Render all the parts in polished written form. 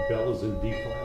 bell is in D flat.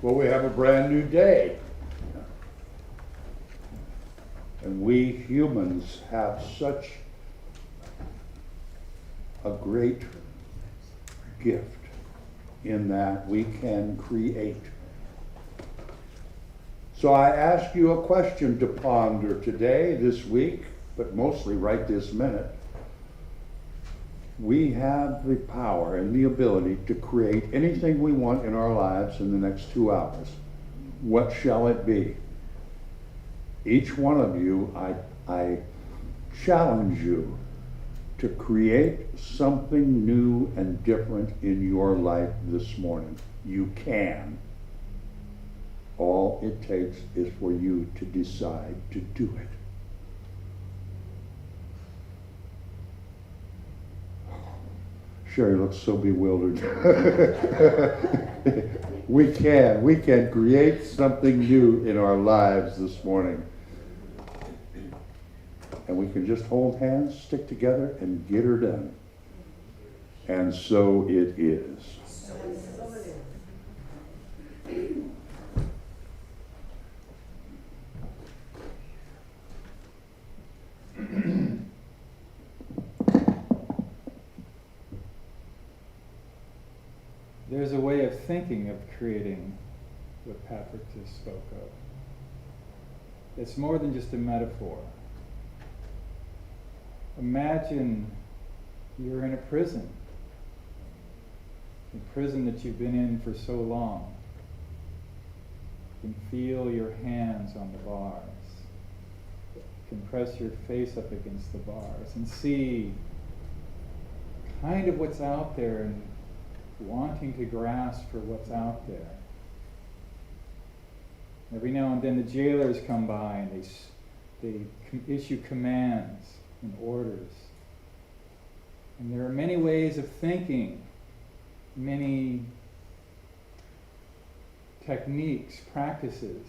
Well, we have a brand new day. And we humans have such a great gift in that we can create. So I ask you a question to ponder today, this week, but mostly right this minute. We have the power and the ability to create anything we want in our lives in the next 2 hours. What shall it be? Each one of you, I challenge you to create something new and different in your life this morning. You can. All it takes is for you to decide to do it. Sherry looks so bewildered. We can create something new in our lives this morning. And we can just hold hands, stick together, and get her done. And so it is. There's a way of thinking of creating what Patrick just spoke of. It's more than just a metaphor. Imagine you're in a prison that you've been in for so long. You can feel your hands on the bars. You can press your face up against the bars and see kind of what's out there and wanting to grasp for what's out there. Every now and then the jailers come by and they issue commands and orders. And there are many ways of thinking, many techniques, practices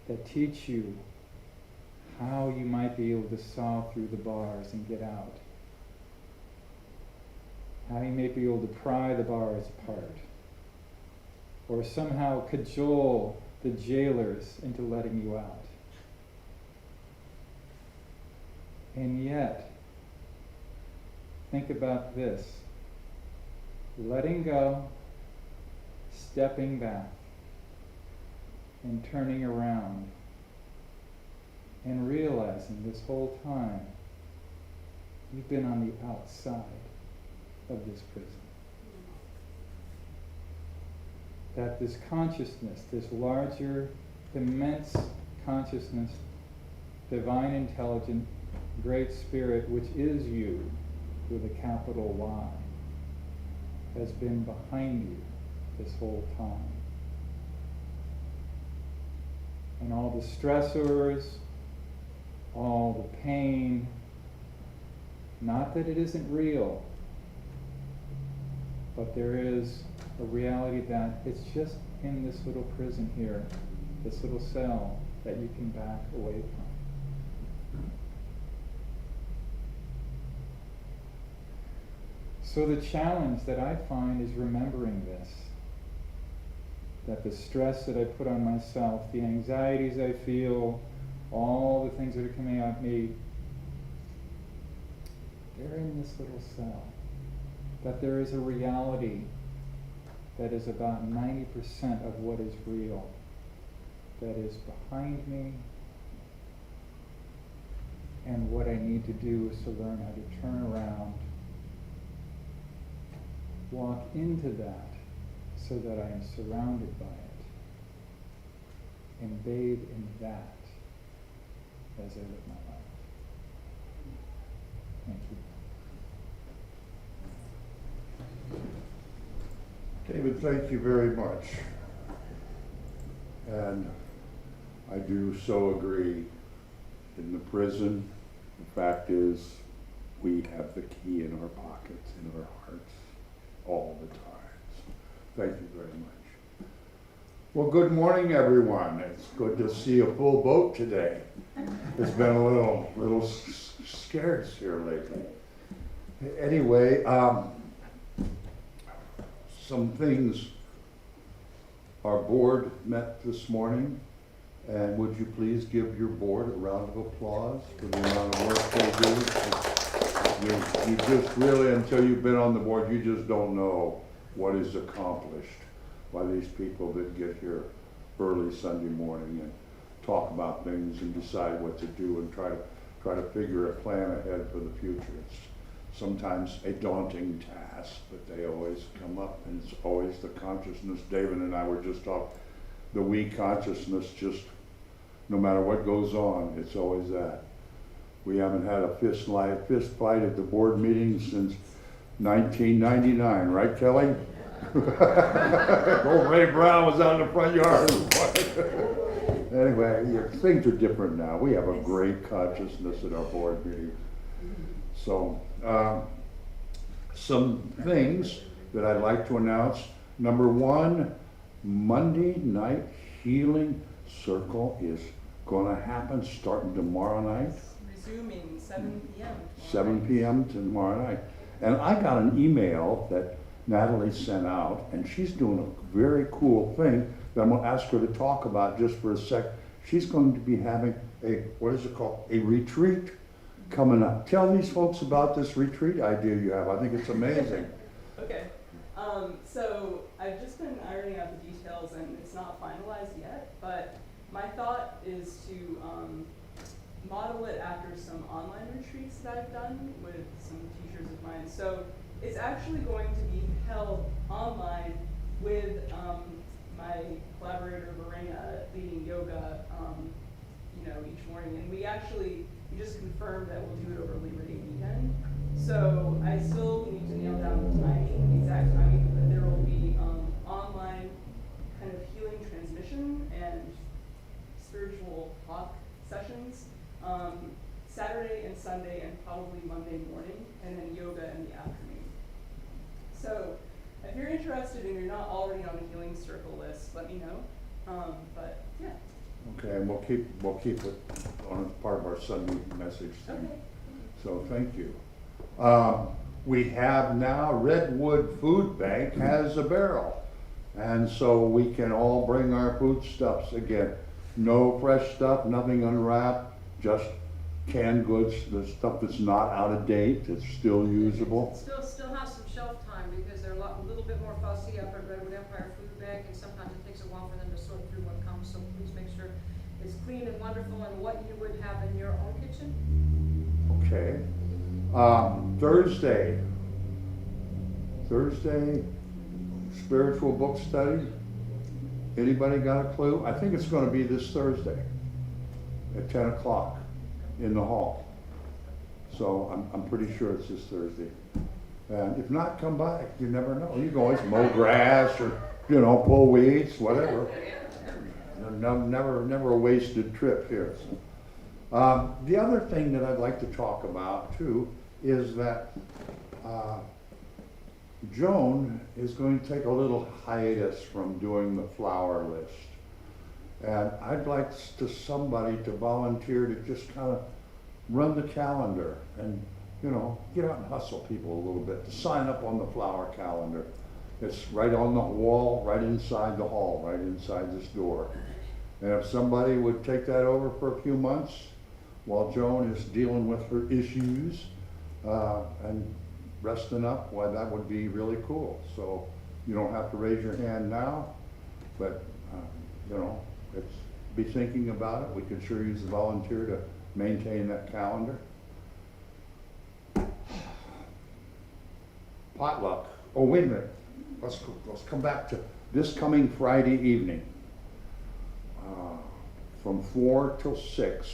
that teach you how you might be able to saw through the bars and get out. How you may be able to pry the bars apart, or somehow cajole the jailers into letting you out. And yet, think about this: letting go, stepping back, and turning around, and realizing this whole time you've been on the outside of this prison. That this consciousness, this larger, immense consciousness, divine intelligent, great spirit, which is you, with a capital Y, has been behind you this whole time. And all the stressors, all the pain, Not that it isn't real, but there is a reality that it's just in this little prison here, this little cell that you can back away from. So the challenge that I find is remembering this, that the stress that I put on myself, the anxieties I feel, all the things that are coming at me, they're in this little cell. That there is a reality that is about 90% of what is real, that is behind me, and what I need to do is to learn how to turn around, walk into that so that I am surrounded by it, and bathe in that as I live my life. Thank you. David, thank you very much. And I do so agree. In the prison, the fact is, we have the key in our pockets, in our hearts, all the time. So thank you very much. Well, good morning, everyone. It's good to see a full boat today. It's been a little scarce here lately. Anyway, some things. Our board met this morning, and would you please give your board a round of applause for the amount of work they do? You just really, until you've been on the board, you just don't know what is accomplished by these people that get here early Sunday morning and talk about things and decide what to do and try to figure a plan ahead for the future. It's sometimes a daunting task, but they always come up, and it's always the consciousness. David and I were just talking, the we consciousness, just no matter what goes on, it's always that. We haven't had a fist fight at the board meeting since 1999, right, Kelly? Old Ray Brown was out in the front yard. Anyway, things are different now. We have a great consciousness at our board meetings. So, some things that I'd like to announce. Number one, Monday night healing circle is going to happen starting tomorrow night. Resuming 7 p.m. 7 p.m. tomorrow night. And I got an email that Natalie sent out, and she's doing a very cool thing that I'm going to ask her to talk about just for a sec. She's going to be having a, what is it called? A retreat coming up. Tell these folks about this retreat idea you have. I think it's amazing. Okay. So I've just been ironing out the details, and it's not finalized yet, but my thought is to model it after some online retreats that I've done with some teachers of mine. So it's actually going to be held online with my collaborator Verena leading yoga, each morning. And we just confirmed that we'll do it over Labor Day weekend. So I still need to nail down the timing, exact timing, but there will be online kind of healing transmission and spiritual talk sessions Saturday and Sunday and probably Monday morning, and then yoga in the afternoon. So if you're interested and you're not already on the healing circle list, let me know. But yeah. Okay, and we'll keep it on part of our Sunday message thing. Okay. So thank you. We have now Redwood Food Bank has a barrel, and so we can all bring our foodstuffs again. No fresh stuff, nothing unwrapped, just canned goods, the stuff that's not out of date, it's still usable. Still has some shelf time because they're a little bit more fussy up at Redwood Empire Food Bank, and sometimes it takes a while for them to sort through what comes. So please make sure it's clean and wonderful and what you would have in your own kitchen. Okay. Thursday, spiritual book study. Anybody got a clue? I think it's going to be this Thursday at 10 o'clock in the hall. So I'm pretty sure it's this Thursday. And if not, come by. You never know. You can always mow grass or, pull weeds, whatever. Never a wasted trip here. The other thing that I'd like to talk about too is that Joan is going to take a little hiatus from doing the flower list. And I'd like somebody to volunteer to just kind of run the calendar and, you know, get out and hustle people a little bit, to sign up on the flower calendar. It's right on the wall, right inside the hall, right inside this door. And if somebody would take that over for a few months while Joan is dealing with her issues and resting up, why, that would be really cool. So you don't have to raise your hand now, but you know, be thinking about it. We could sure use a volunteer to maintain that calendar. Potluck. Oh, wait a minute. Let's come back to this coming Friday evening. From 4 till 6,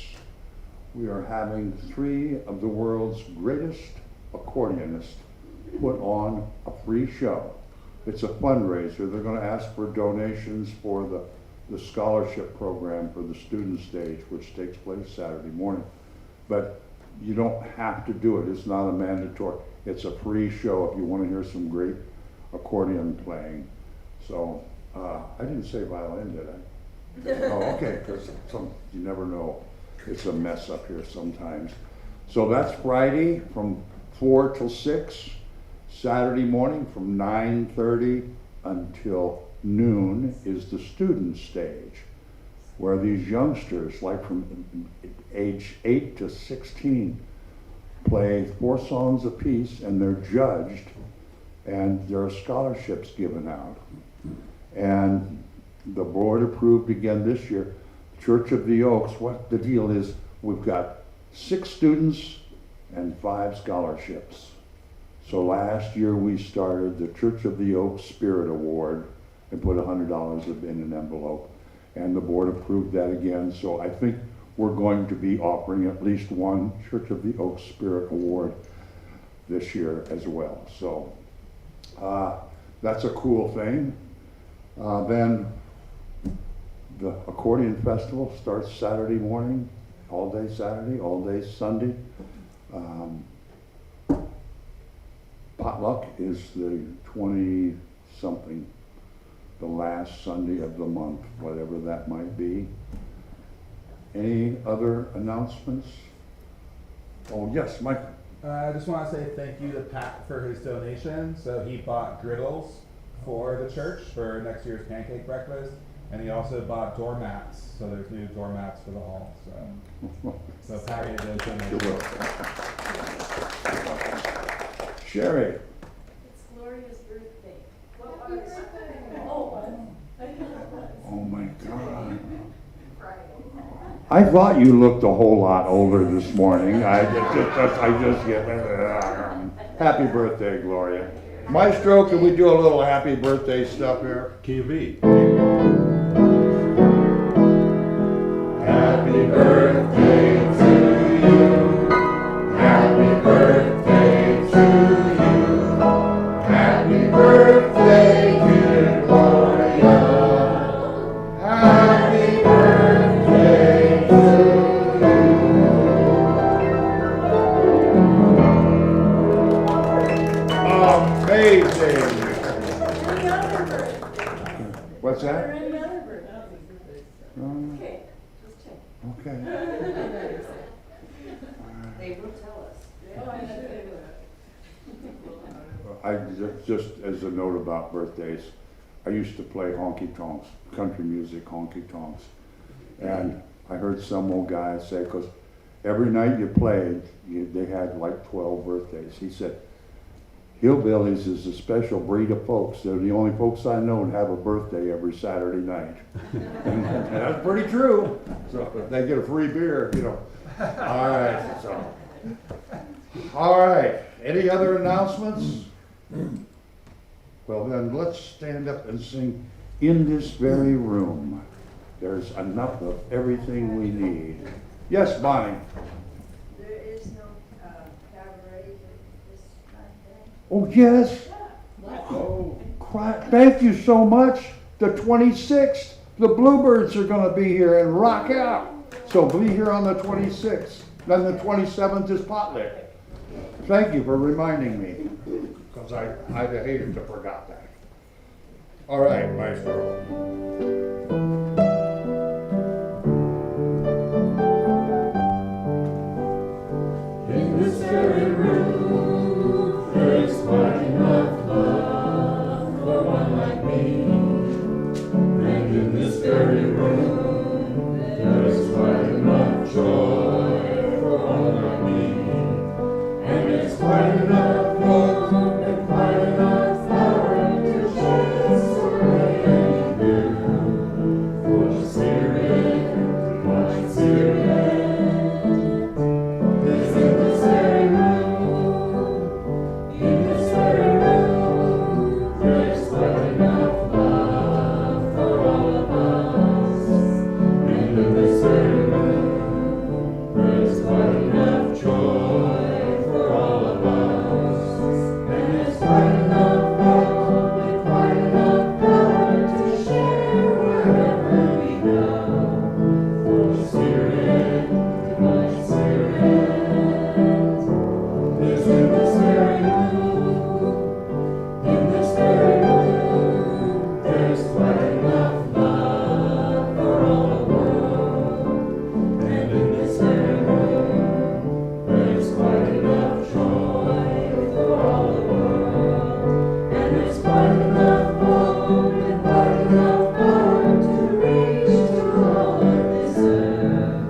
we are having 3 of the world's greatest accordionists put on a free show. It's a fundraiser. They're going to ask for donations for the scholarship program for the student stage, which takes place Saturday morning. But you don't have to do it. It's not a mandatory. It's a free show if you want to hear some great accordion playing. So I didn't say violin, did I? Oh, okay, because you never know. It's a mess up here sometimes. So that's Friday from 4 till 6. Saturday morning from 9:30 until noon is the student stage, where these youngsters, like from age 8 to 16, play 4 songs apiece, and they're judged, and there are scholarships given out. And the board approved again this year, Church of the Oaks. What the deal is, we've got 6 students and 5 scholarships. So last year we started the Church of the Oaks Spirit Award and put $100 in an envelope. And the board approved that again. So I think we're going to be offering at least one Church of the Oaks Spirit Award this year as well. So that's a cool thing. Then the Accordion Festival starts Saturday morning, all day Saturday, all day Sunday. Potluck is the 20-something, the last Sunday of the month, whatever that might be. Any other announcements? Oh, yes, Mike. I just want to say thank you to Pat for his donation. So he bought griddles for the church for next year's pancake breakfast, and he also bought doormats. So there's new doormats for the hall. So Pat gave those donations. Sherry. It's Gloria's birthday. Happy birthday. Oh my God. I thought you looked a whole lot older this morning. I just get happy birthday, Gloria. Maestro, can we do a little happy birthday stuff here? QB. Happy birthday to you. Happy birthday to you. Happy birthday, dear Gloria. Happy birthday to you. Amazing. Any other birthday? What's Are there that? any other birthdays? Okay, just check. Okay. They will tell us. Oh, I should. Just as a note about birthdays, I used to play honky tonks, country music honky tonks. And I heard some old guy say, because every night you played, they had like 12 birthdays. He said, hillbillies is a special breed of folks. They're the only folks I know that have a birthday every Saturday night. And that's pretty true. So they get a free beer, you know. All right. So. All right. Any other announcements? Well, then let's stand up and sing In This Very Room. There's enough of everything we need. Yes, Bonnie. There is no cabaret this Monday. Oh, yes. Oh. Thank you so much. The 26th, the Bluebirds are going to be here and rock out. So be here on the 26th. Then the 27th is Potluck. Thank you for reminding me, because I'd have hated to forgot that. All right, Maestro. In this very room, there is quite enough love for one like me. And in this very room, there is quite enough joy for one like me. And there's quite enough love and quite enough power to chase away any fear. For the Spirit, my Spirit, is in this very room. In this very room, there's quite enough love for all of us. And in this very room, there's quite enough joy for all of us. And there's quite enough love and quite enough power to share wherever we go. For the Spirit, my Spirit, is in this very room. In this very room, there's quite enough love for all the world. And in this very room, there's quite enough joy for all the world. And there's quite enough hope and quite enough power to reach to all that they serve.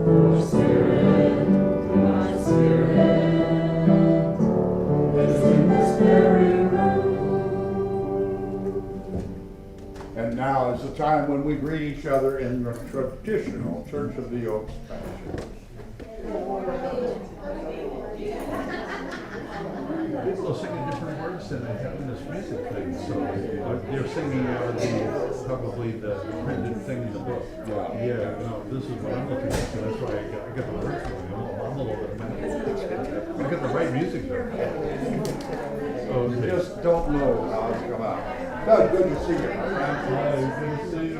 For Spirit, my Spirit, is in this very room. And now is the time when we greet each other in the traditional Church of the Oaks fashion. People are singing different words than they have in this music thing, so they're singing probably the printed thing in the book. Yeah, no, this is what I'm looking at, so that's why I got the words wrong. I'm a little bit mad. I got the right music though. You Okay. just don't know how it's come out. Doug, good to see you, my friend. Hi, good to see you.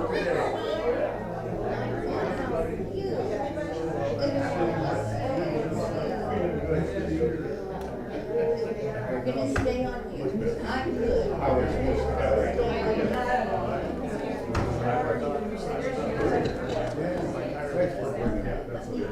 Great to have you. We're gonna stay on you. I'm good. I was just, thanks for bringing that. That's And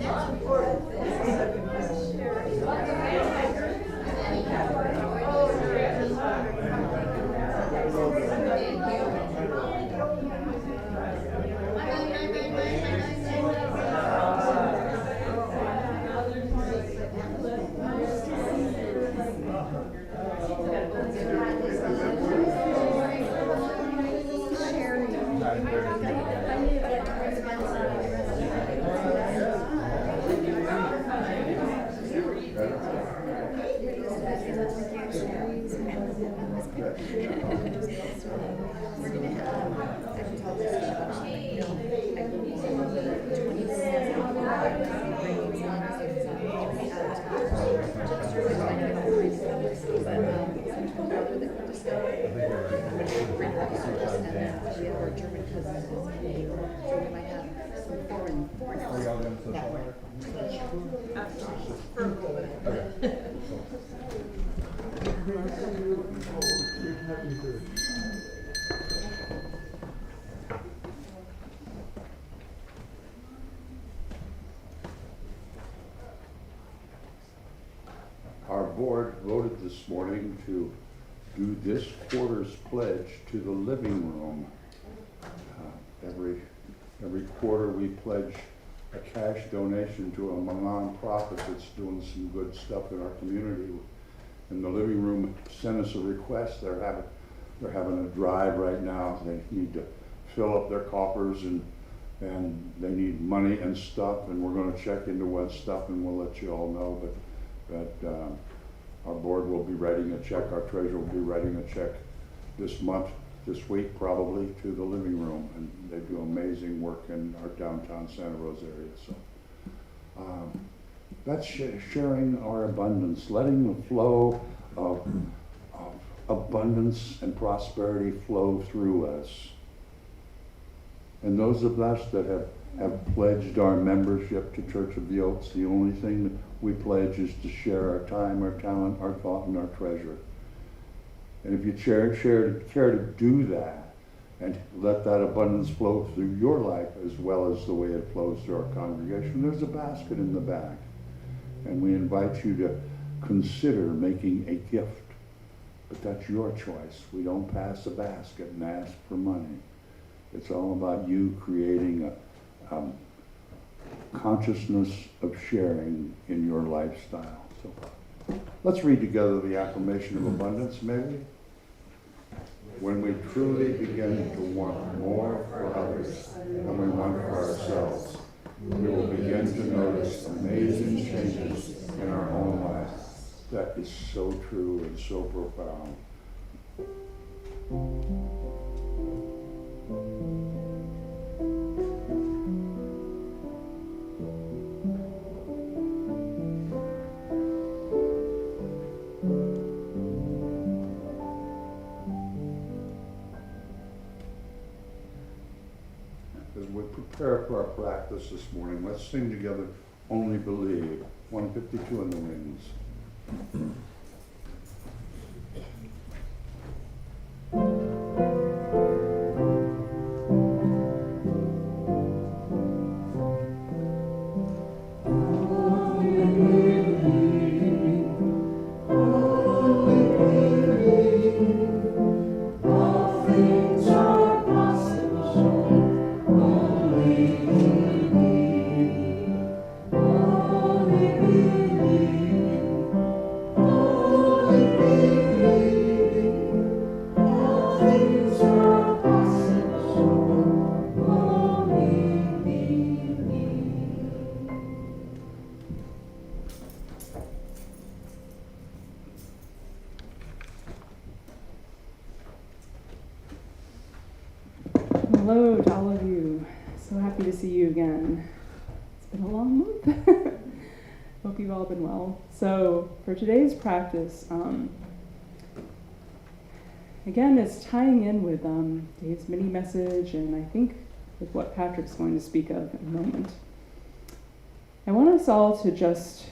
that's important. Are y'all doing social later? Our board voted this morning to do this quarter's pledge to the living room. Every quarter we pledge a cash donation to a nonprofit that's doing some good stuff in our community. And the living room sent us a request. They're having a drive right now. They need to fill up their coffers and they need money and stuff, and we're going to check into what stuff, and we'll let you all know. But our board will be writing a check. Our treasurer will be writing a check this month, this week probably, to the living room, and they do amazing work in our downtown Santa Rosa area. So that's sharing our abundance, letting the flow of abundance and prosperity flow through us. And those of us that have pledged our membership to Church of the Oaks, the only thing that we pledge is to share our time, our talent, our thought, and our treasure. And if you care to do that and let that abundance flow through your life as well as the way it flows through our congregation, there's a basket in the back. And we invite you to consider making a gift. But that's your choice. We don't pass a basket and ask for money. It's all about you creating a consciousness of sharing in your lifestyle. So let's read together the affirmation of abundance, may we? When we truly begin to want more for others than we want for ourselves, we will begin to notice amazing changes in our own lives. That is so true and so profound. As we prepare for our practice this morning, let's sing together Only Believe, 152 in the wings. Hello to all of you. So happy to see you again. It's been a long month. Hope you've all been well. So for today's practice, again, it's tying in with Dave's mini message and I think with what Patrick's going to speak of in a moment. I want us all to just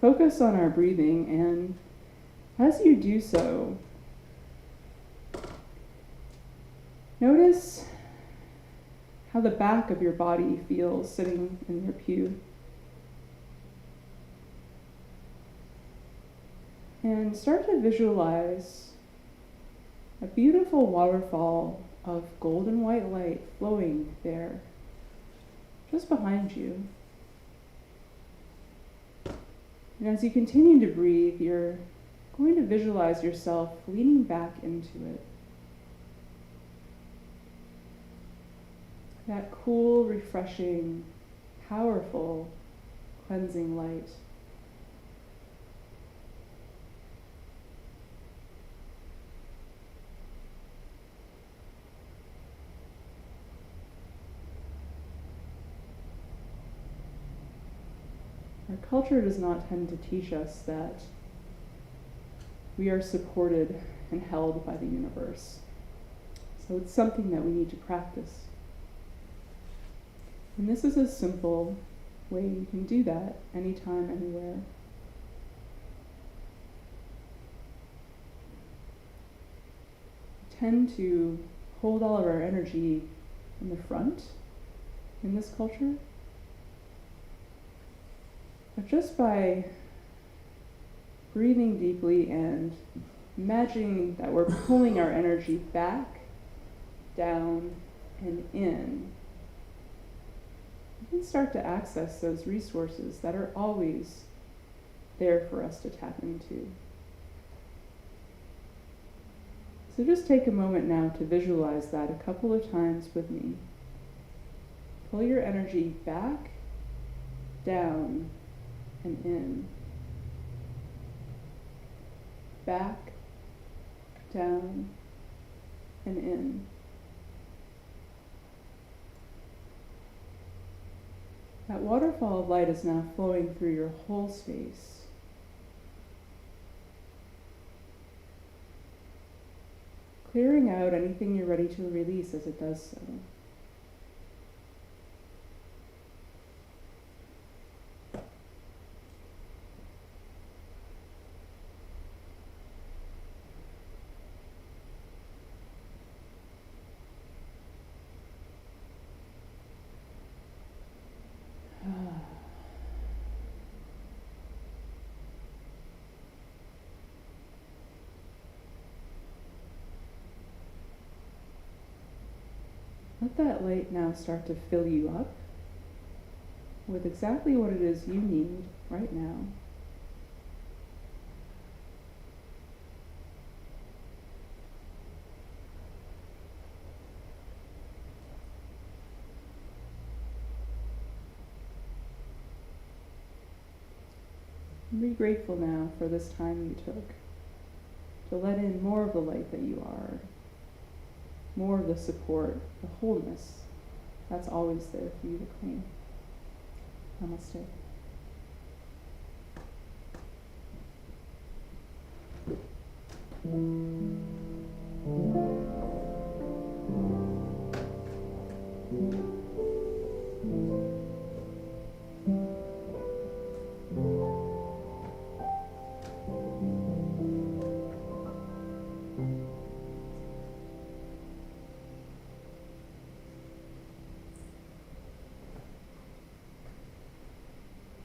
focus on our breathing, and as you do so, notice how the back of your body feels sitting in your pew. And start to visualize a beautiful waterfall of golden white light flowing there, just behind you. And as you continue to breathe, you're going to visualize yourself leaning back into it. That cool, refreshing, powerful, cleansing light. Our culture does not tend to teach us that we are supported and held by the universe. So it's something that we need to practice. And this is a simple way you can do that anytime, anywhere. We tend to hold all of our energy in the front in this culture. But just by breathing deeply and imagining that we're pulling our energy back, down, and in. We can start to access those resources that are always there for us to tap into. So just take a moment now to visualize that a couple of times with me. Pull your energy back, down, and in. Back, down, and in. That waterfall of light is now flowing through your whole space. Clearing out anything you're ready to release as it does so. Let that light now start to fill you up with exactly what it is you need right now. Be grateful now for this time you took to let in more of the light that you are, more of the support, the wholeness that's always there for you to claim. Namaste.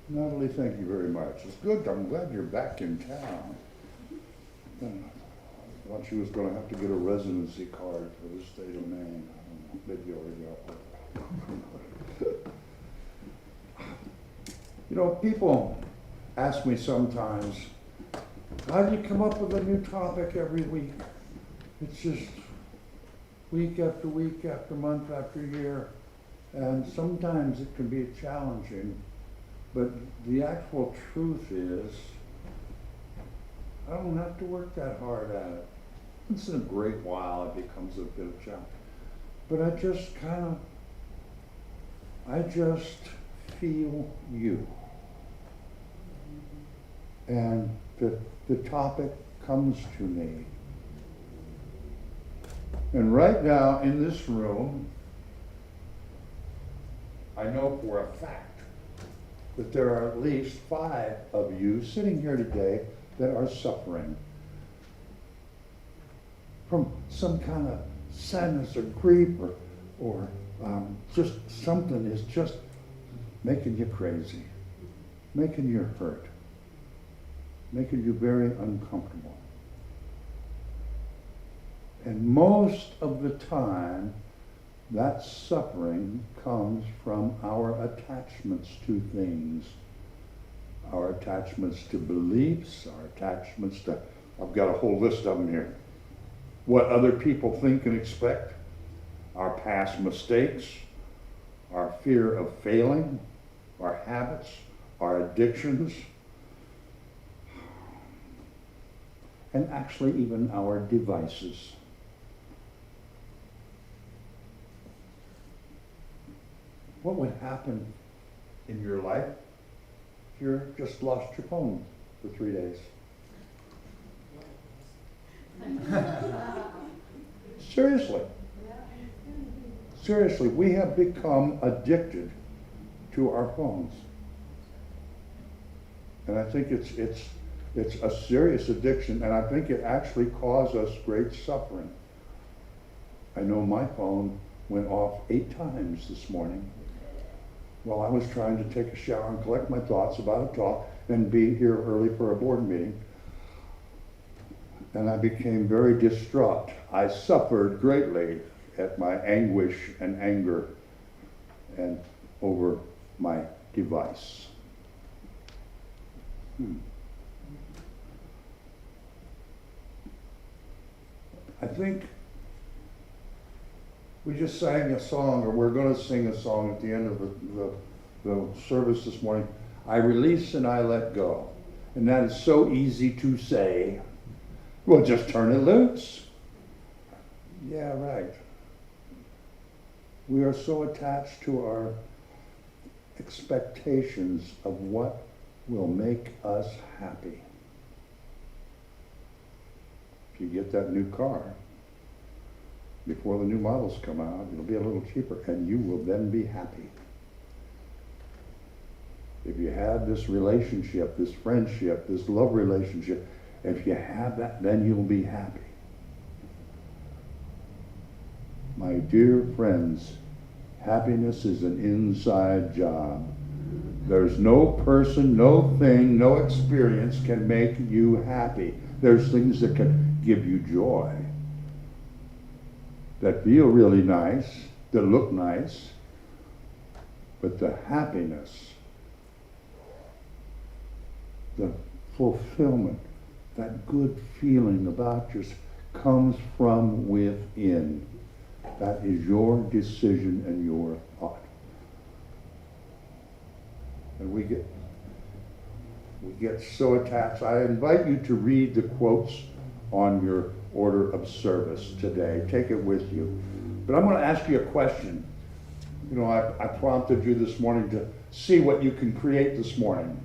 Natalie, thank you very much. It's good. I'm glad you're back in town. I thought she was going to have to get a residency card for the state of Maine. I don't know. Maybe you already got one. You know, people ask me sometimes, how do you come up with a new topic every week? It's just week after week, after month, after year. And sometimes it can be challenging. But the actual truth is, I don't have to work that hard at it. Once in a great while it becomes a bit of a challenge. But I just feel you. And the topic comes to me. And right now in this room, I know for a fact that there are at least 5 of you sitting here today that are suffering from some kind of sadness or grief or just something is just making you crazy, making you hurt, making you very uncomfortable. And most of the time, that suffering comes from our attachments to things, our attachments to beliefs, our attachments to, I've got a whole list of them here, what other people think and expect, our past mistakes, our fear of failing, our habits, our addictions, and actually even our devices. What would happen in your life if you just lost your phone for 3 days? Seriously. Seriously, we have become addicted to our phones. And I think it's a serious addiction, and I think it actually caused us great suffering. I know my phone went off 8 times this morning while I was trying to take a shower and collect my thoughts about a talk and be here early for a board meeting. and I became very distraught. I suffered greatly at my anguish and anger and over my device. I think we just sang a song, or we're going to sing a song at the end of the service this morning. I release and I let go. And that is so easy to say. Well, just turn it loose. Yeah, right. We are so attached to our expectations of what will make us happy. If you get that new car, before the new models come out, it'll be a little cheaper, and you will then be happy. If you have this relationship, this friendship, this love relationship, if you have that, then you'll be happy. My dear friends, happiness is an inside job. There's no person, no thing, no experience can make you happy. There's things that can give you joy, that feel really nice, that look nice, but the happiness, the fulfillment, that good feeling about yourself comes from within. That is your decision and your thought. And we get so attached. I invite you to read the quotes on your order of service today. Take it with you. But I'm going to ask you a question. You know, I prompted you this morning to see what you can create this morning.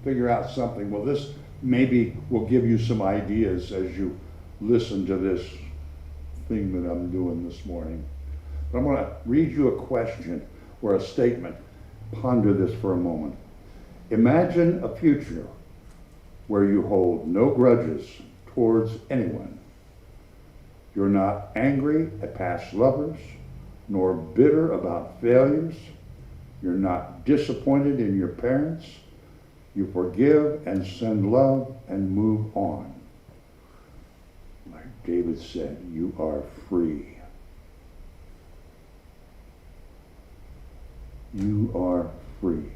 Figure out something. Well, this maybe will give you some ideas as you listen to this thing that I'm doing this morning. But I'm going to read you a question or a statement. Ponder this for a moment. Imagine a future where you hold no grudges towards anyone. You're not angry at past lovers, nor bitter about failures. You're not disappointed in your parents. You forgive and send love and move on. Like David said, you are free. You are free.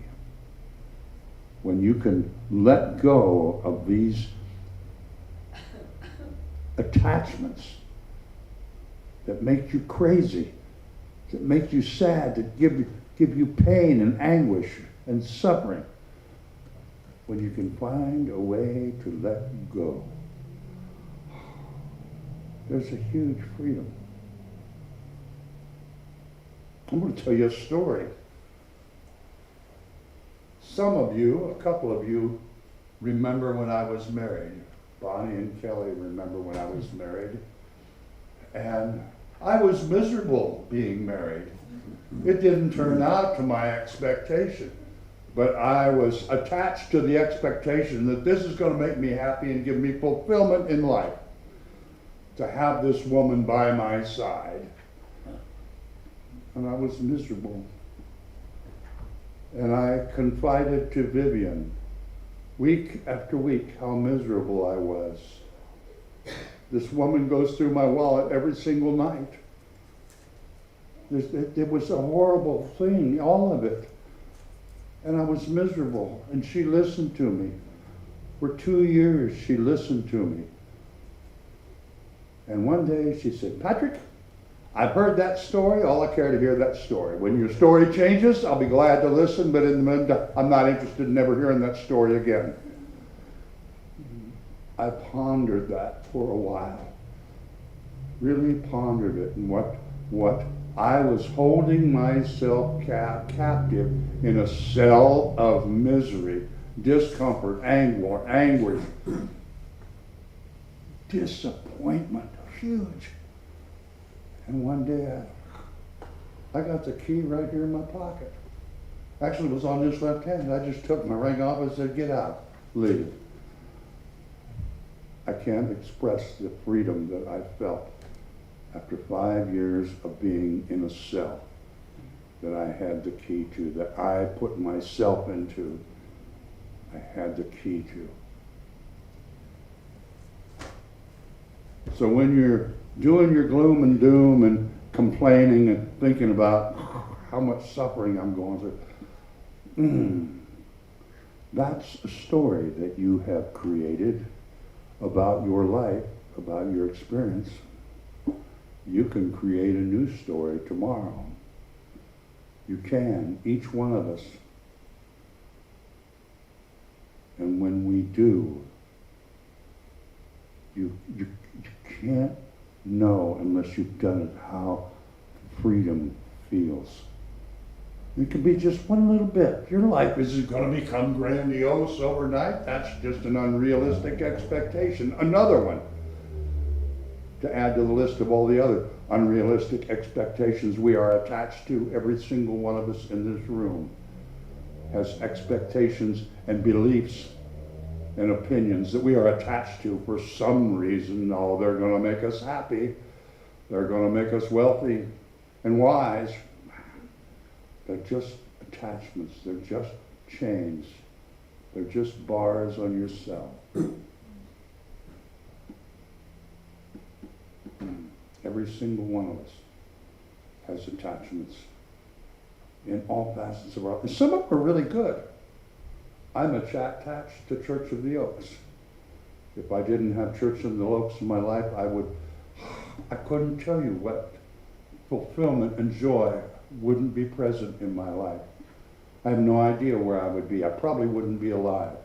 When you can let go of these attachments that make you crazy, that make you sad, that give you pain and anguish and suffering, when you can find a way to let go, there's a huge freedom. I'm going to tell you a story. Some of you, a couple of you, remember when I was married. Bonnie and Kelly remember when I was married. And I was miserable being married. It didn't turn out to my expectation. But I was attached to the expectation that this is going to make me happy and give me fulfillment in life. To have this woman by my side. And I was miserable. And I confided to Vivian, week after week, how miserable I was. This woman goes through my wallet every single night. It was a horrible thing, all of it. And I was miserable, and she listened to me. For 2 years, she listened to me. And one day she said, Patrick, I've heard that story. All I care to hear that story. When your story changes, I'll be glad to listen, but in the meantime, I'm not interested in never hearing that story again. I pondered that for a while. Really pondered it, and what I was holding myself captive in a cell of misery, discomfort, anguish, disappointment, huge. And one day I got the key right here in my pocket. Actually, it was on this left hand. I just took my ring off and said, get out, leave. I can't express the freedom that I felt after 5 years of being in a cell that I had the key to, that I put myself into. I had the key to. So when you're doing your gloom and doom and complaining and thinking about how much suffering I'm going through, that's a story that you have created about your life, about your experience. You can create a new story tomorrow. You can, each one of us. And when we do, you can't know unless you've done it how freedom feels. It could be just one little bit. Your life isn't going to become grandiose overnight. That's just an unrealistic expectation. Another one to add to the list of all the other unrealistic expectations we are attached to. Every single one of us in this room has expectations and beliefs and opinions that we are attached to for some reason. Oh, they're going to make us happy. They're going to make us wealthy and wise. They're just attachments. They're just chains. They're just bars on your cell. Every single one of us has attachments in all facets of our life. And some of them are really good. I'm attached to Church of the Oaks. If I didn't have Church of the Oaks in my life, I couldn't tell you what fulfillment and joy wouldn't be present in my life. I have no idea where I would be. I probably wouldn't be alive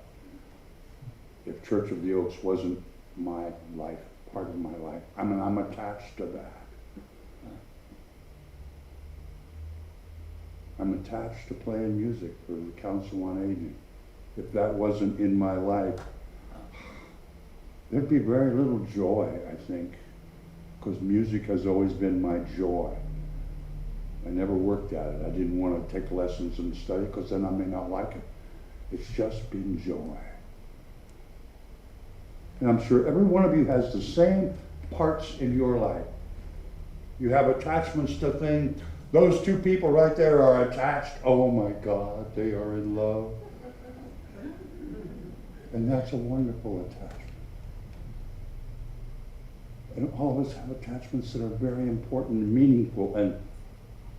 if Church of the Oaks wasn't my life, part of my life. I mean, I'm attached to that. I'm attached to playing music for the Council on Aging. If that wasn't in my life, there'd be very little joy, I think, because music has always been my joy. I never worked at it. I didn't want to take lessons and study because then I may not like it. It's just been joy. And I'm sure every one of you has the same parts in your life. You have attachments to things. Those two people right there are attached. Oh my God, they are in love. And that's a wonderful attachment. And all of us have attachments that are very important and meaningful and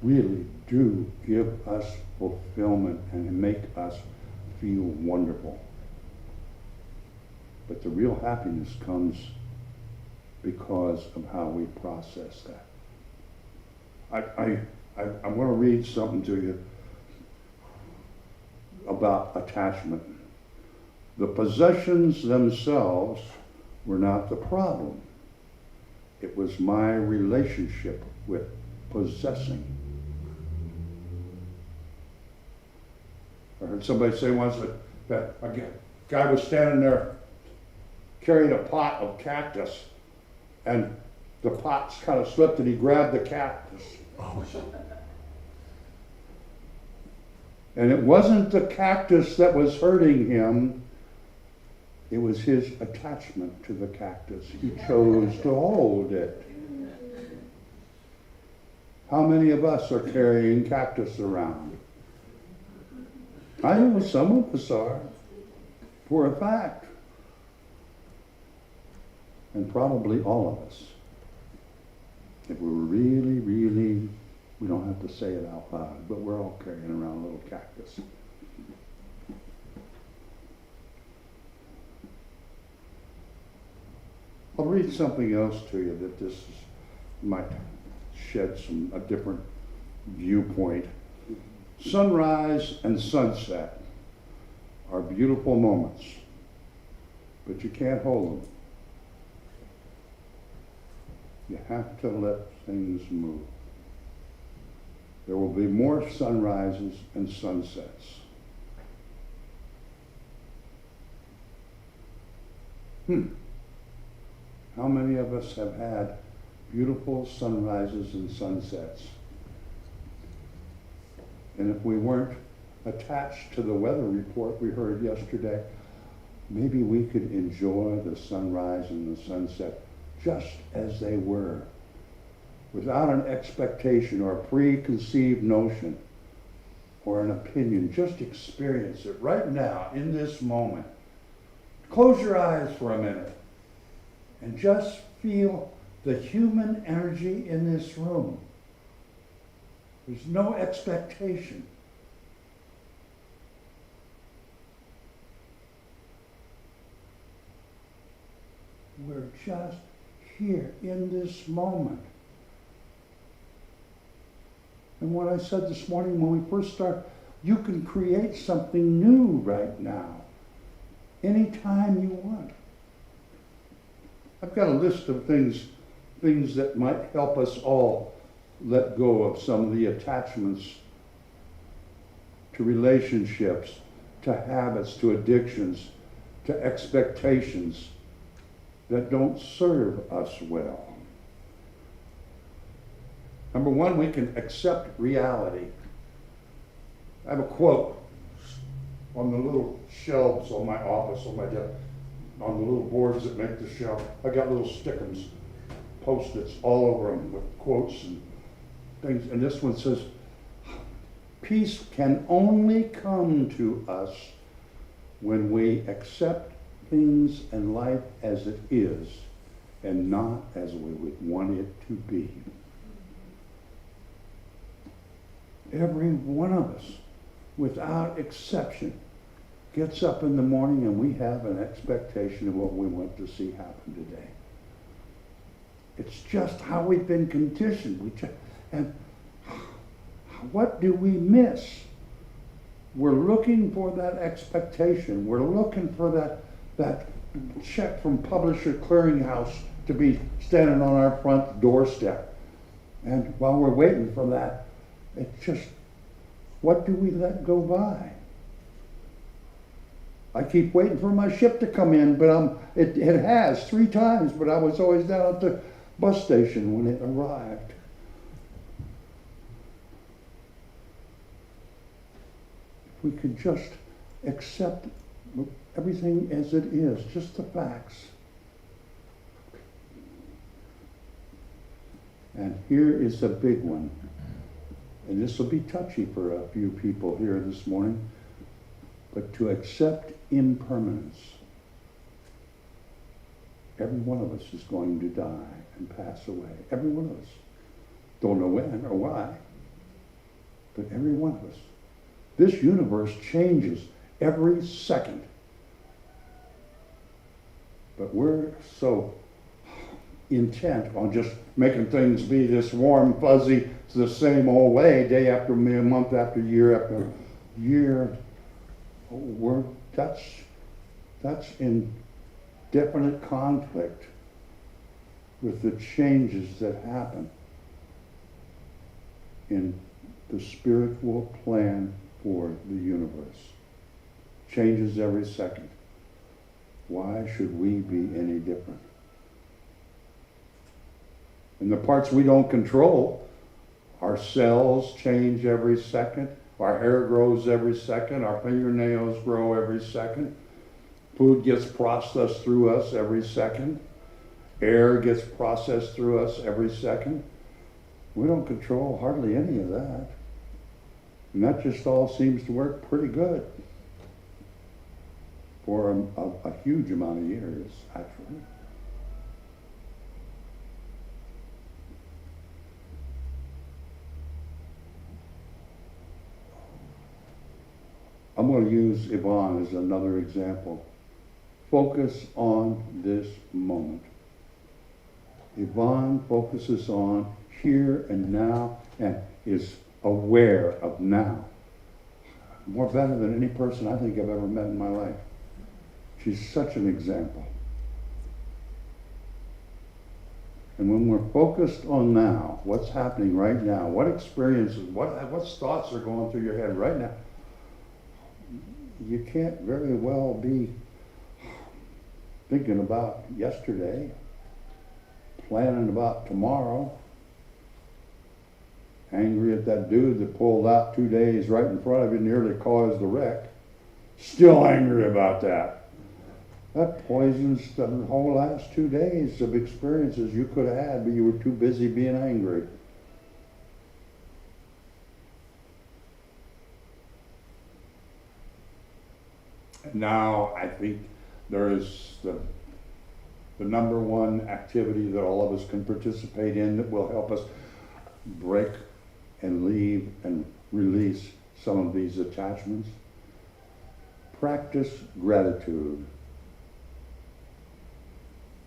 really do give us fulfillment and make us feel wonderful. But the real happiness comes because of how we process that. I want to read something to you about attachment. The possessions themselves were not the problem. It was my relationship with possessing. I heard somebody say once that a guy was standing there carrying a pot of cactus, and the pot's kind of slipped and he grabbed the cactus. Oh, And it wasn't the cactus that was hurting him, it was his attachment to the cactus. He chose to hold it. How many of us are carrying cactus around? I know some of us are, for a fact. And probably all of us. If we're really, we don't have to say it out loud, but we're all carrying around a little cactus. I'll read something else to you that might shed a different viewpoint. Sunrise and sunset are beautiful moments, but you can't hold them. You have to let things move. There will be more sunrises and sunsets. How many of us have had beautiful sunrises and sunsets? And if we weren't attached to the weather report we heard yesterday, maybe we could enjoy the sunrise and the sunset just as they were, without an expectation or a preconceived notion or an opinion. Just experience it right now, in this moment. Close your eyes for a minute and just feel the human energy in this room. There's no expectation. We're just here in this moment. And what I said this morning when we first started, you can create something new right now, anytime you want. I've got a list of things that might help us all let go of some of the attachments to relationships, to habits, to addictions, to expectations that don't serve us well. Number one, we can accept reality. I have a quote on the little shelves on my office, on my desk, on the little boards that make the shelf. I got little stickers, Post-its all over them with quotes and things. And this one says, peace can only come to us when we accept things in life as it is and not as we would want it to be. Every one of us, without exception, gets up in the morning and we have an expectation of what we want to see happen today. It's just how we've been conditioned. And what do we miss? We're looking for that expectation. We're looking for that check from Publisher Clearinghouse to be standing on our front doorstep. And while we're waiting for that, it's just, what do we let go by? I keep waiting for my ship to come in, but it has 3 times, but I was always down at the bus station when it arrived. If we could just accept everything as it is, just the facts. And here is a big one. And this will be touchy for a few people here this morning, but to accept impermanence. Every one of us is going to die and pass away. Every one of us. Don't know when or why, but every one of us. This universe changes every second. But we're so intent on just making things be this warm, fuzzy, it's the same old way, day after month after year after year. That's in definite conflict with the changes that happen in the spiritual plan for the universe. Changes every second. Why should we be any different? And the parts we don't control, our cells change every second, our hair grows every second, our fingernails grow every second, food gets processed through us every second, air gets processed through us every second. We don't control hardly any of that. And that just all seems to work pretty good for a huge amount of years, actually. I'm going to use Yvonne as another example. Focus on this moment. Yvonne focuses on here and now and is aware of now. More better than any person I think I've ever met in my life. She's such an example. And when we're focused on now, what's happening right now, what experiences, what thoughts are going through your head right now, you can't very well be thinking about yesterday, planning about tomorrow, angry at that dude that pulled out 2 days right in front of you, nearly caused the wreck. Still angry about that. That poisons the whole last 2 days of experiences you could have had, but you were too busy being angry. And now I think there is the the number one activity that all of us can participate in that will help us break and leave and release some of these attachments. Practice gratitude.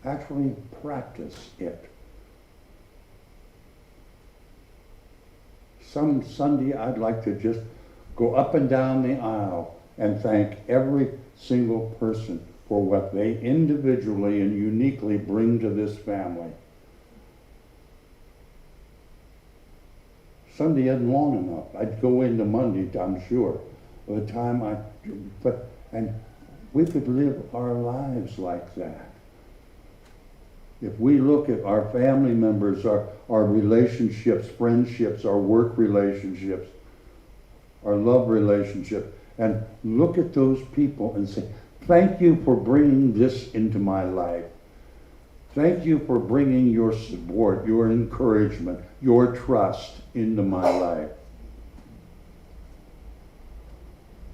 Actually practice it. Some Sunday I'd like to just go up and down the aisle and thank every single person for what they individually and uniquely bring to this family. Sunday isn't long enough. I'd go into Monday, I'm sure. By the time and we could live our lives like that. If we look at our family members, our relationships, friendships, our work relationships, our love relationships, and look at those people and say, thank you for bringing this into my life. Thank you for bringing your support, your encouragement, your trust into my life.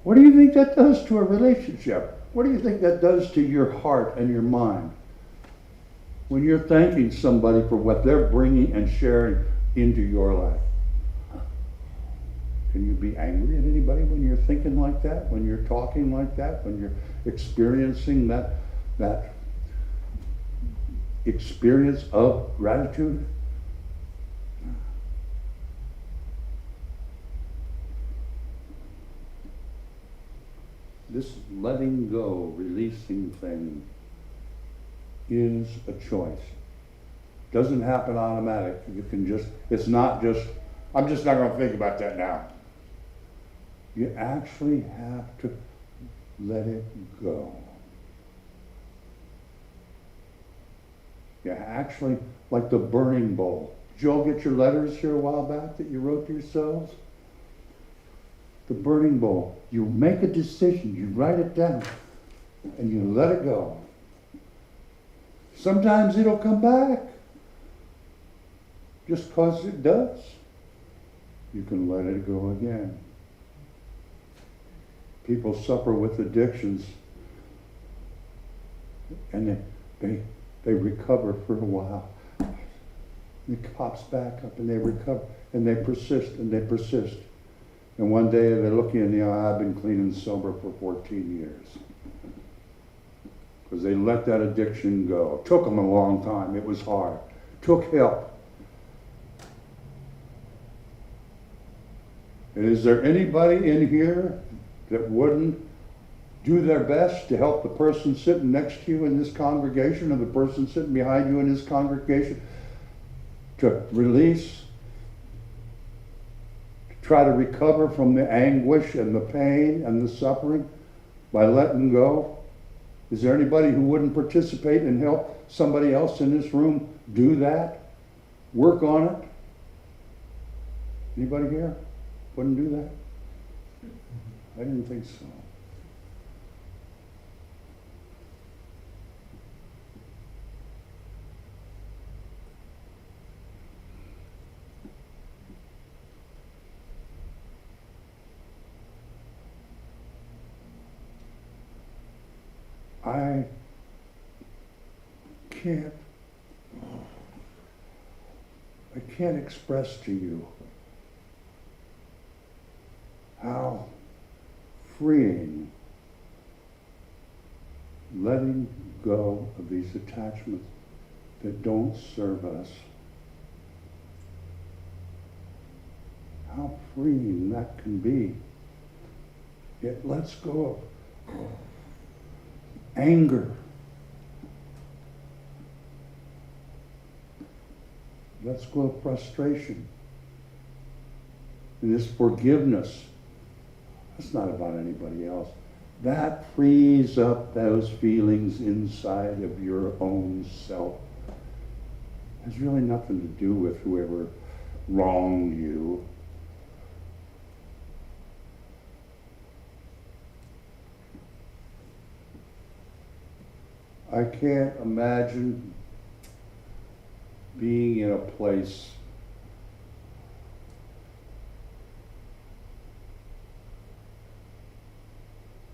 What do you think that does to a relationship? What do you think that does to your heart and your mind? When you're thanking somebody for what they're bringing and sharing into your life. Can you be angry at anybody when you're thinking like that, when you're talking like that, when you're experiencing that experience of gratitude? This letting go, releasing things is a choice. Doesn't happen automatic. You can just, it's not just, I'm just not going to think about that now. You actually have to let it go. You actually, like the burning bowl. Did you all get your letters here a while back that you wrote to yourselves? The burning bowl. You make a decision, you write it down, and you let it go. Sometimes it'll come back. Just because it does. You can let it go again. People suffer with addictions and they recover for a while. It pops back up and they recover and they persist and they persist. And one day they look you in the eye, I've been clean and sober for 14 years. Because they let that addiction go. It took them a long time. It was hard. It took help. And is there anybody in here that wouldn't do their best to help the person sitting next to you in this congregation or the person sitting behind you in this congregation to release, to try to recover from the anguish and the pain and the suffering by letting go? Is there anybody who wouldn't participate and help somebody else in this room do that? Work on it? Anybody here wouldn't do that? I didn't think so. I can't express to you how freeing letting go of these attachments that don't serve us, how freeing that can be. It lets go of anger. Let's go of frustration. And this forgiveness, that's not about anybody else. That frees up those feelings inside of your own self. It has really nothing to do with whoever wronged you. I can't imagine being in a place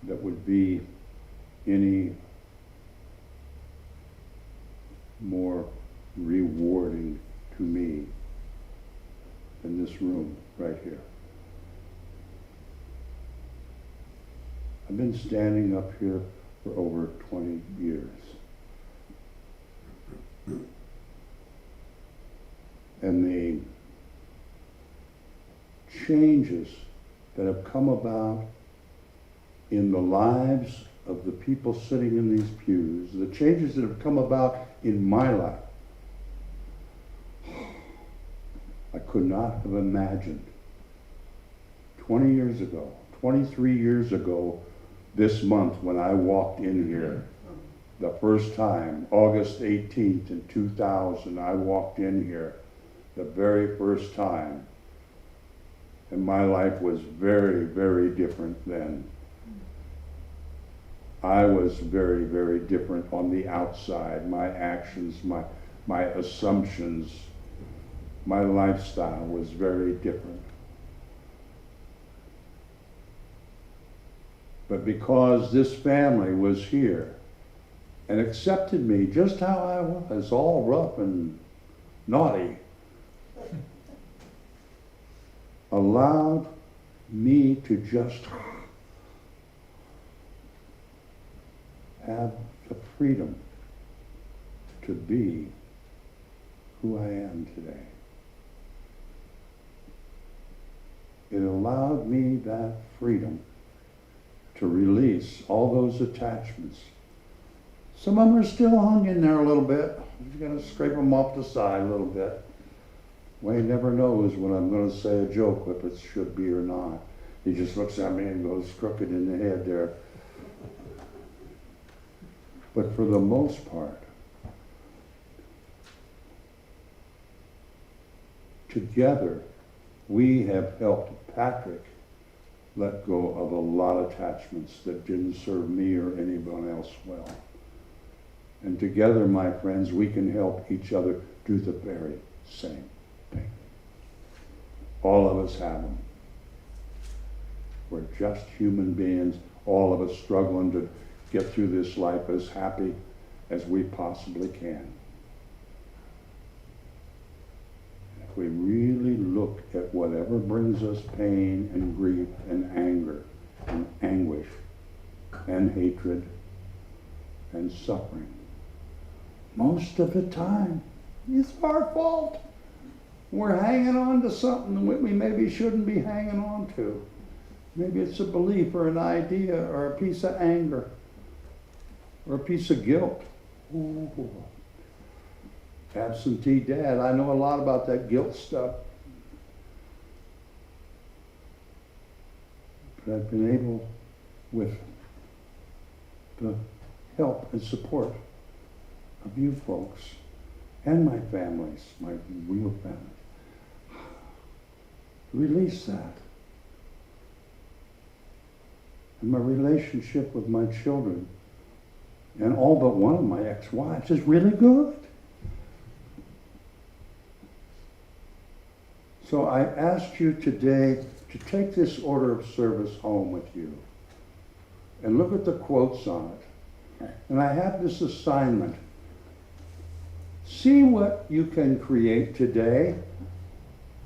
that would be any more rewarding to me than this room right here. I've been standing up here for over 20 years. And the changes that have come about in the lives of the people sitting in these pews, the changes that have come about in my life, I could not have imagined 20 years ago, 23 years ago, this month when I walked in here, the first time, August 18th in 2000, I walked in here the very first time. And my life was very, very different then. I was very, very different on the outside. My actions, my assumptions, my lifestyle was very different. But because this family was here and accepted me just how I was, all rough and naughty, allowed me to just have the freedom to be who I am today. It allowed me that freedom to release all those attachments. Some of them are still hung in there a little bit. You're going to scrape them off the side a little bit. Wayne never knows when I'm going to say a joke, if it should be or not. He just looks at me and goes crooked in the head there. But for the most part, together, we have helped Patrick let go of a lot of attachments that didn't serve me or anyone else well. And together, my friends, we can help each other do the very same thing. All of us have them. We're just human beings, all of us struggling to get through this life as happy as we possibly can. If we really look at whatever brings us pain and grief and anger and anguish and hatred and suffering, most of the time it's our fault. We're hanging on to something that we maybe shouldn't be hanging on to. Maybe it's a belief or an idea or a piece of anger or a piece of guilt. Ooh. Absentee dad, I know a lot about that guilt stuff. But I've been able, with the help and support of you folks and my families, my real family, release that. And my relationship with my children and all but one of my ex-wives is really good. So I ask you today to take this order of service home with you and look at the quotes on it. And I have this assignment. See what you can create today.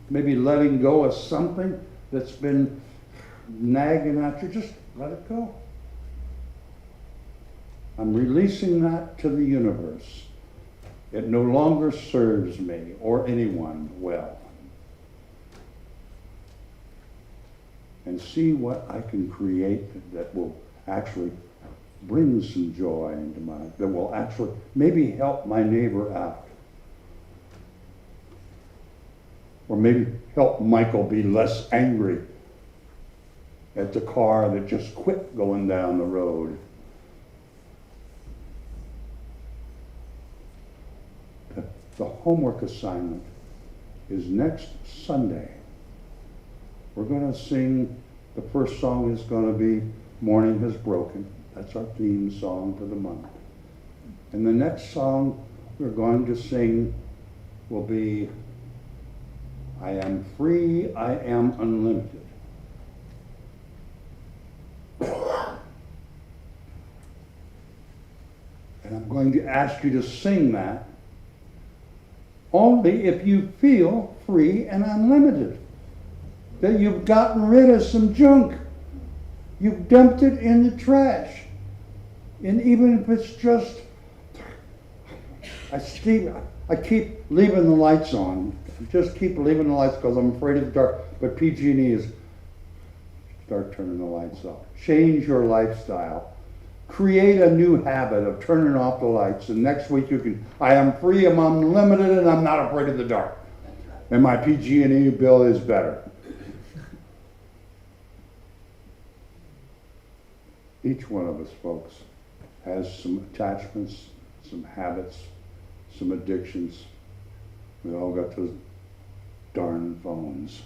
Maybe letting go of something that's been nagging at you. Just let it go. I'm releasing that to the universe. It no longer serves me or anyone well. And see what I can create that will actually bring some joy into my, that will actually maybe help my neighbor out. Or maybe help Michael be less angry at the car that just quit going down the road. The homework assignment is next Sunday. We're going to sing, the first song is going to be Morning Has Broken. That's our theme song for the month. And the next song we're going to sing will be I Am Free, I Am Unlimited. And I'm going to ask you to sing that only if you feel free and unlimited. That you've gotten rid of some junk. You've dumped it in the trash. And even if it's just, I keep leaving the lights on. Just keep leaving the lights because I'm afraid of the dark. But PG&E is start turning the lights off. Change your lifestyle. Create a new habit of turning off the lights. And next week you can, I am free, I'm unlimited, and I'm not afraid of the dark. And my PG&E bill is better. Each one of us, folks, has some attachments, some habits, some addictions. We all got those darn phones.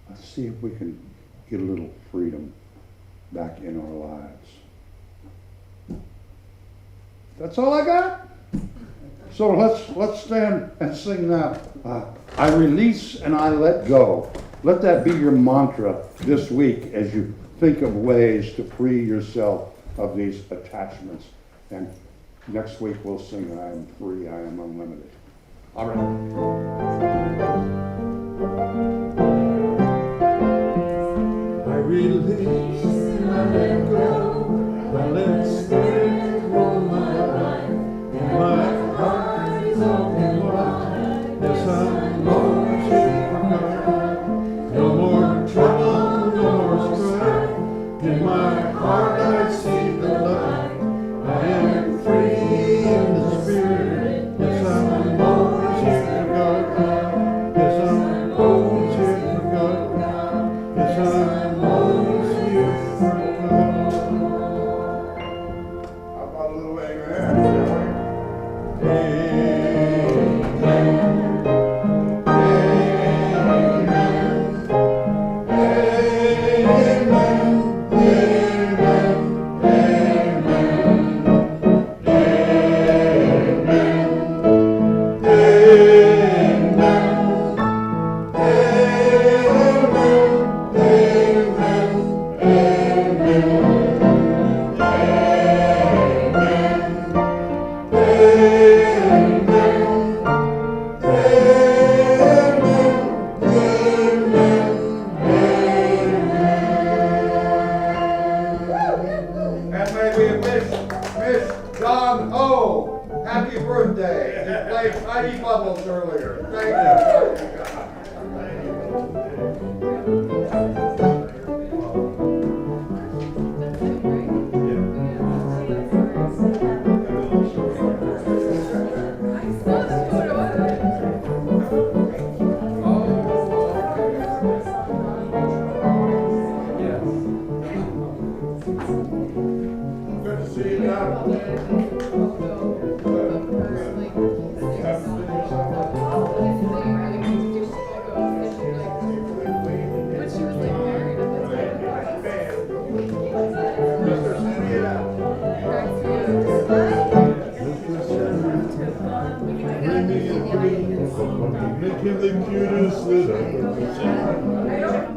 Let's see if we can get a little freedom back in our lives. That's all I got. So let's stand and sing that. I release and I let go. Let that be your mantra this week as you think of ways to free yourself of these attachments. And next week we'll sing I am free, I am unlimited. All right. I release and I let go. I let spirit rule my life. My heart is open wide. Yes, I'm longing for God. No more trouble, no more strife. In my heart I see the light. I am free in the spirit. Yes, I'm longing for God. Yes, I'm longing for God. Yes, I'm longing for God. How about a little amen? And may we wish John O. happy birthday. He played Tiny Bubbles earlier. Thank you. Good to see you now. Make him the cutest that I've ever seen.